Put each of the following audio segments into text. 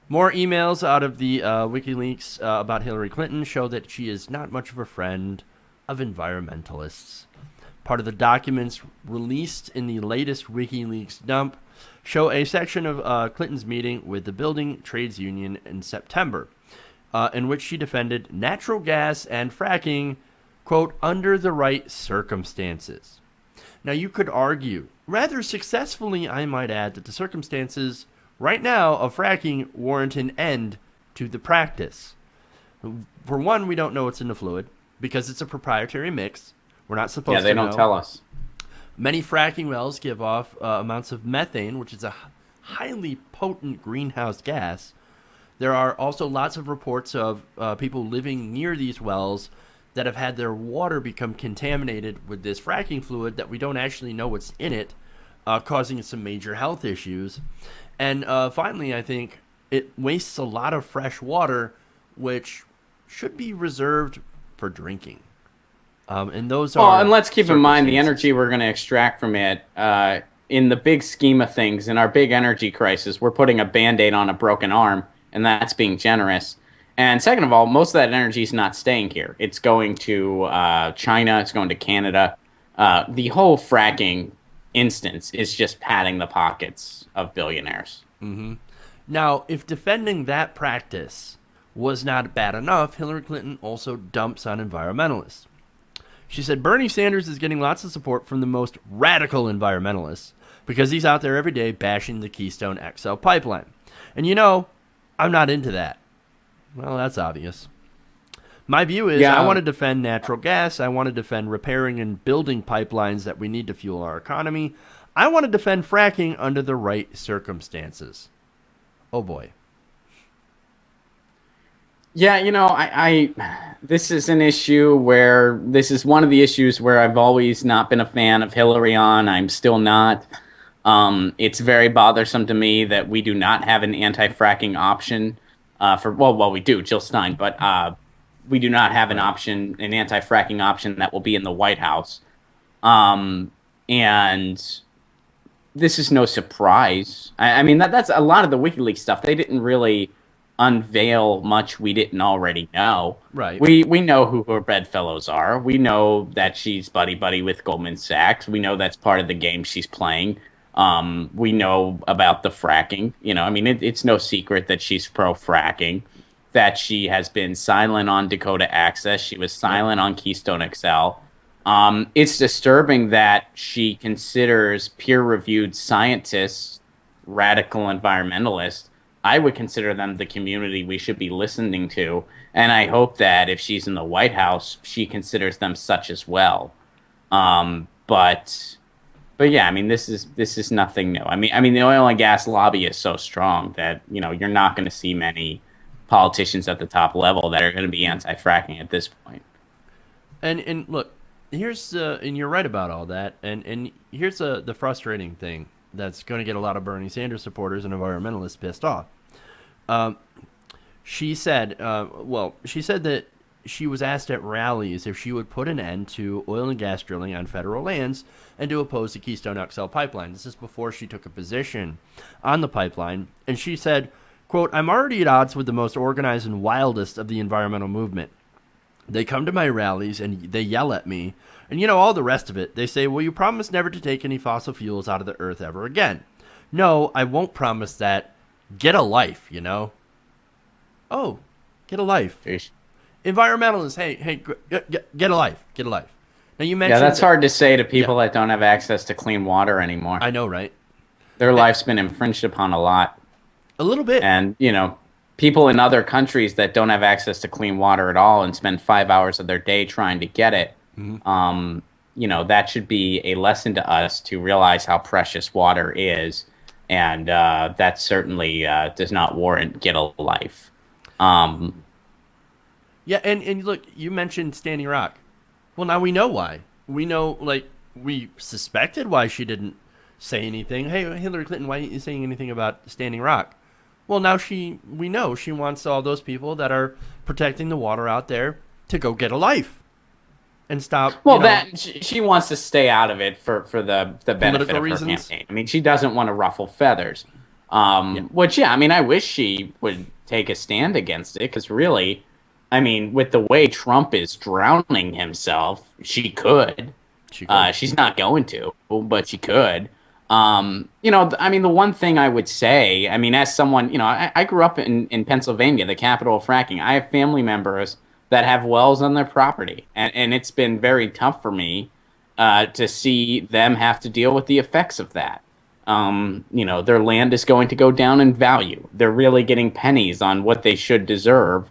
More emails out of the WikiLeaks about Hillary Clinton show that she is not much of a friend of environmentalists. Part of the documents released in the latest WikiLeaks dump show a section of Clinton's meeting with the building trades union in September, in which she defended natural gas and fracking, quote, under the right circumstances. Now, you could argue, rather successfully, I might add, that the circumstances right now of fracking warrant an end to the practice. For one, we don't know what's in the fluid because it's a proprietary mix. We're not Yeah, supposed they to don't know. tell us. Many fracking wells give off amounts of methane, which is a highly potent greenhouse gas. There are also lots of reports of people living near these wells that have had their water become contaminated with this fracking fluid that we don't actually know what's in it, causing some major health issues. And finally, I think it wastes a lot of fresh water, which should be reserved for drinking. And those Well, are and let's keep in mind the circumstances. energy we're going to extract from it. In the big scheme of things, in our big energy crisis, we're putting a band-aid on a broken arm, and that's being generous. And second of all, most of that energy is not staying here. It's going to China. It's going to Canada. The whole fracking instance is just padding the pockets of billionaires. Now, if defending that practice was not bad enough, Hillary Clinton also dumps on environmentalists. She said Bernie Sanders is getting lots of support from the most radical environmentalists because he's out there every day bashing the Keystone XL pipeline. And I'm not into that. Well, that's obvious. My view is I want Yeah, to defend natural gas. I want to defend repairing and building pipelines that we need to fuel our economy. I want to defend fracking under the right circumstances. Oh boy. yeah. This is an issue where this is one of the issues where I've always not been a fan of Hillary on. I'm still not. It's very bothersome to me that we do not have an anti-fracking option well, we do, Jill Stein, but we do not have Right. an anti-fracking option that will be in the White House. And this is no surprise. I mean, that's a lot of the WikiLeaks stuff. They didn't really unveil much we didn't already know. Right. We know who her bedfellows are. We know that she's buddy buddy with Goldman Sachs. We know that's part of the game she's playing. We know about the fracking. I mean, it's no secret that she's pro fracking, that she has been silent on Dakota Access. She was Yep. silent on Keystone XL. It's disturbing that she considers peer reviewed scientists radical environmentalists. I would consider them the community we should be listening to. And I hope that if she's in the White House, she considers them such as well. But yeah, I mean, this is nothing new. I mean, the oil and gas lobby is so strong that you're not going to see many politicians at the top level that are going to be anti-fracking at this point. And look, here's and you're right about all that. And here's the frustrating thing that's going to get a lot of Bernie Sanders supporters and environmentalists pissed off. Um, she said that she was asked at rallies if she would put an end to oil and gas drilling on federal lands and to oppose the Keystone XL pipeline. This is before she took a position on the pipeline. And she said, quote, I'm already at odds with the most organized and wildest of the environmental movement. They come to my rallies and they yell at me. And all the rest of it. They say, well, you promised never to take any fossil fuels out of the earth ever again. No, I won't promise that. Get a life. Oh, get a life. Jeez. Environmentalists, hey, get a life. Get a life. Now, you Yeah, mentioned that's that. hard to say to Yeah, people that don't have access to clean water anymore. I know, right? Their Eh, life's been infringed upon a lot. A little bit. And, people in other countries that don't have access to clean water at all and spend 5 hours of their day trying to get it, that should be a lesson to us to realize how precious water is. And that certainly does not warrant get a life. Um, Yeah, and look, you mentioned Standing Rock. Well, now we know why. We know, like, we suspected why she didn't say anything. Hey, Hillary Clinton, why aren't you saying anything about Standing Rock? Well, now we know she wants all those people that are protecting the water out there to go get a life and stop, well, that she wants to stay out of it for the benefit political of her reasons. campaign. I mean, she doesn't want to ruffle feathers. Yeah. Which, yeah, I mean, I wish she would take a stand against it because really, I mean, with the way Trump is drowning himself, she could. She could. She's not going to, but she could. I mean, the one thing I would say, I mean, as someone, I grew up in Pennsylvania, the capital of fracking. I have family members that have wells on their property, and it's been very tough for me to see them have to deal with the effects of that. Their land is going to go down in value. They're really getting pennies on what they should deserve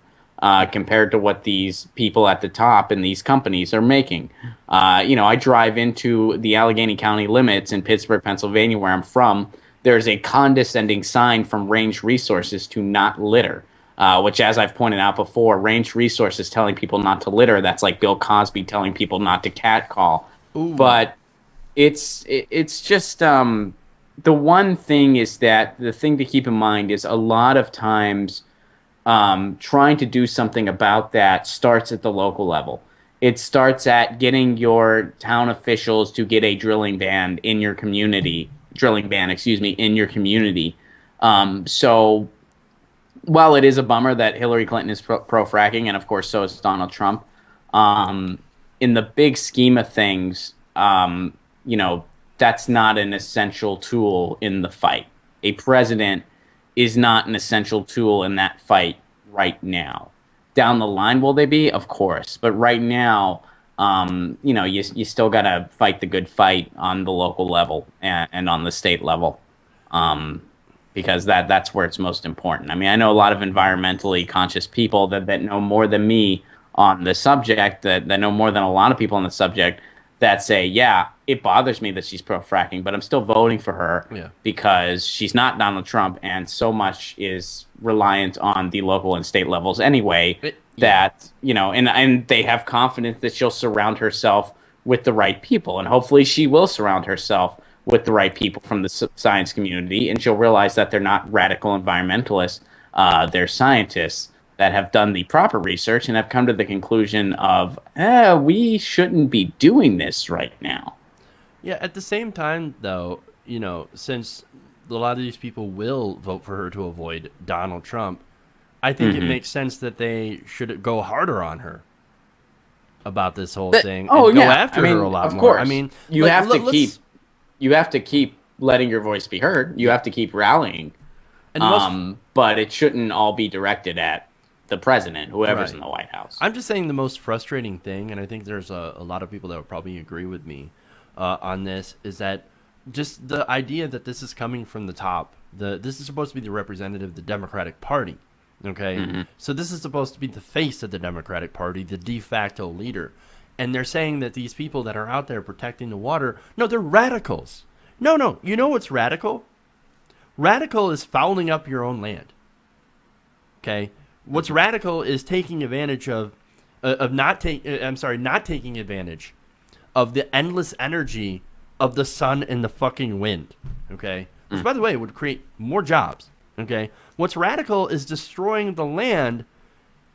compared to what these people at the top in these companies are making. I drive into the Allegheny County limits in Pittsburgh, Pennsylvania, where I'm from. There's a condescending sign from Range Resources to not litter, which, as I've pointed out before, Range Resources telling people not to litter, that's like Bill Cosby telling people not to catcall. Ooh. But it's just the one thing is that the thing to keep in mind is a lot of times trying to do something about that starts at the local level. It starts at getting your town officials to get a drilling ban, in your community. So while it is a bummer that Hillary Clinton is pro-fracking, and of course so is Donald Trump, in the big scheme of things, that's not an essential tool in the fight. A president is not an essential tool in that fight right now. Down the line, will they be? Of course. But right now, you still got to fight the good fight on the local level and on the state level, because that's where it's most important. I mean, I know a lot of environmentally conscious people that know more than me on the subject, that know more than a lot of people on the subject, that say, yeah, it bothers me that she's pro-fracking, but I'm still voting for her because she's not Donald Trump, and so much is reliant on the local and state levels anyway, that, and they have confidence that she'll surround herself with the right people, and hopefully she will surround herself with the right people from the science community, and she'll realize that they're not radical environmentalists, they're scientists that have done the proper research and have come to the conclusion of, we shouldn't be doing this right now. Yeah, at the same time, though, since a lot of these people will vote for her to avoid Donald Trump, I think it makes sense that they should go harder on her about this whole thing and go after her a lot more. Course. I mean, you have to keep letting your voice be heard. You have to keep rallying. But it shouldn't all be directed at the president, whoever's in the White House. I'm just saying the most frustrating thing, and I think there's a lot of people that would probably agree with me on this, is that just the idea that this is coming from the top. This is supposed to be the representative of the Democratic Party, okay? So this is supposed to be the face of the Democratic Party, the de facto leader. And they're saying that these people that are out there protecting the water, no, they're radicals. No, you know what's radical? Radical is fouling up your own land, okay? What's radical is taking advantage not taking advantage of the endless energy of the sun and the fucking wind, okay? Which, by the way, would create more jobs, okay? What's radical is destroying the land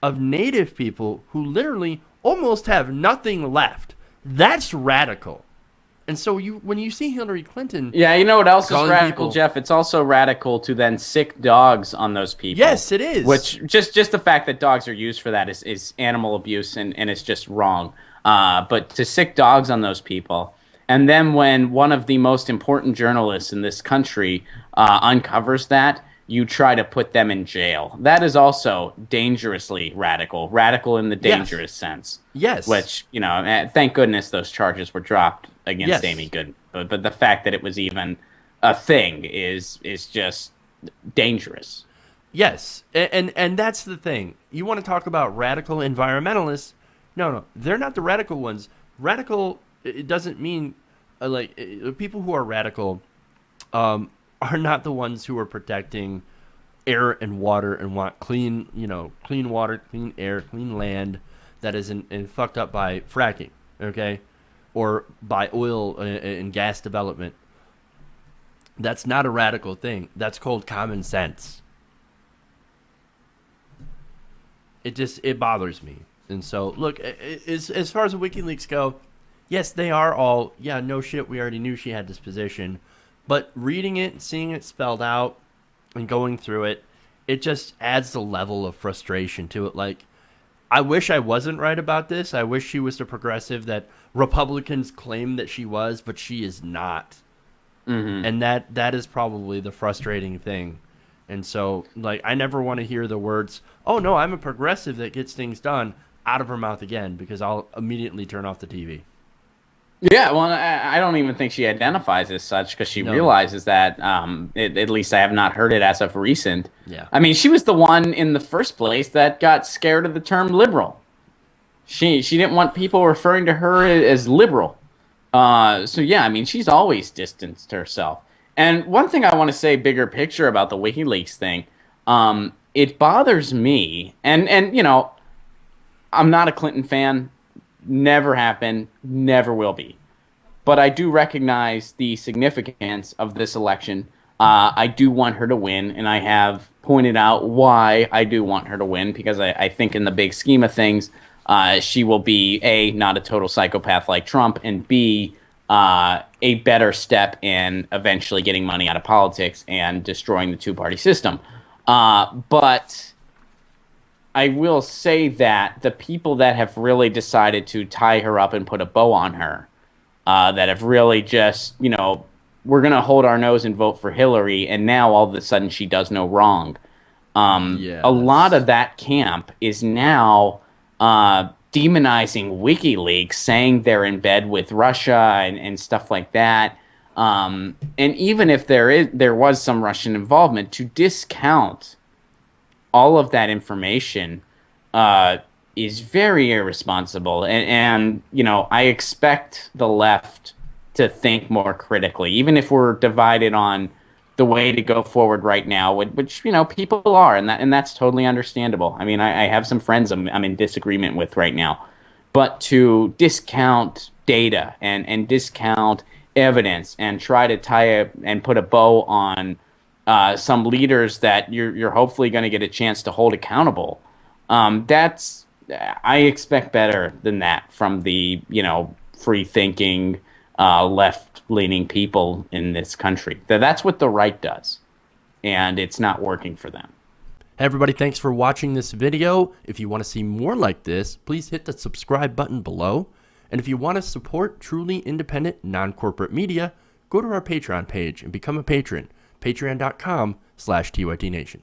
of native people who literally almost have nothing left. That's radical. And so when you see Hillary Clinton... Yeah, you know what else is radical, people, Jeff? It's also radical to then sick dogs on those people. Yes, it is. Which, just the fact that dogs are used for that is animal abuse, and it's just wrong. But to sick dogs on those people, and then when one of the most important journalists in this country uncovers that, you try to put them in jail. That is also dangerously radical in the dangerous sense. Yes. Which, thank goodness those charges were dropped against Amy Goodman. But the fact that it was even a thing is just dangerous. Yes, and that's the thing. You want to talk about radical environmentalists? No, they're not the radical ones. Radical, it doesn't mean people who are radical are not the ones who are protecting air and water and want clean water, clean air, clean land that isn't fucked up by fracking, okay, or by oil and gas development. That's not a radical thing. That's called common sense. It bothers me. And so, look, as far as the WikiLeaks go, yes, they are all, no shit, we already knew she had this position. But reading it, seeing it spelled out, and going through it, it just adds the level of frustration to it. Like, I wish I wasn't right about this. I wish she was the progressive that Republicans claim that she was, but she is not. Mm-hmm. And that is probably the frustrating thing. And so, like, I never want to hear the words, "Oh no, I'm a progressive that gets things done," out of her mouth again, because I'll immediately turn off the TV. Yeah, well, I don't even think she identifies as such because she No. realizes that, at least I have not heard it as of recent. Yeah. I mean, she was the one in the first place that got scared of the term liberal. She didn't want people referring to her as liberal. So, yeah, I mean, she's always distanced herself. And one thing I want to say, bigger picture about the WikiLeaks thing, it bothers me, and you know, I'm not a Clinton fan. Never have been, never will be. But I do recognize the significance of this election. I do want her to win, and I have pointed out why I do want her to win, because I think in the big scheme of things, she will be, A, not a total psychopath like Trump, and B, a better step in eventually getting money out of politics and destroying the two-party system. But I will say that the people that have really decided to tie her up and put a bow on her, that have really just, you know, we're going to hold our nose and vote for Hillary, and now all of a sudden she does no wrong. A lot of that camp is now demonizing WikiLeaks, saying they're in bed with Russia and stuff like that. And even if there was some Russian involvement, to discount all of that information is very irresponsible. And, you know, I expect the left to think more critically, even if we're divided on the way to go forward right now, which, you know, people are, and that's totally understandable. I mean, I have some friends I'm in disagreement with right now. But to discount data and discount evidence and try to tie and put a bow on some leaders that you're hopefully going to get a chance to hold accountable. I expect better than that from the, you know, free-thinking, left-leaning people in this country. That's what the right does, and it's not working for them. Hey everybody, thanks for watching this video. If you want to see more like this, please hit the subscribe button below. And if you want to support truly independent, non-corporate media, go to our Patreon page and become a patron. Patreon.com/TYTNation.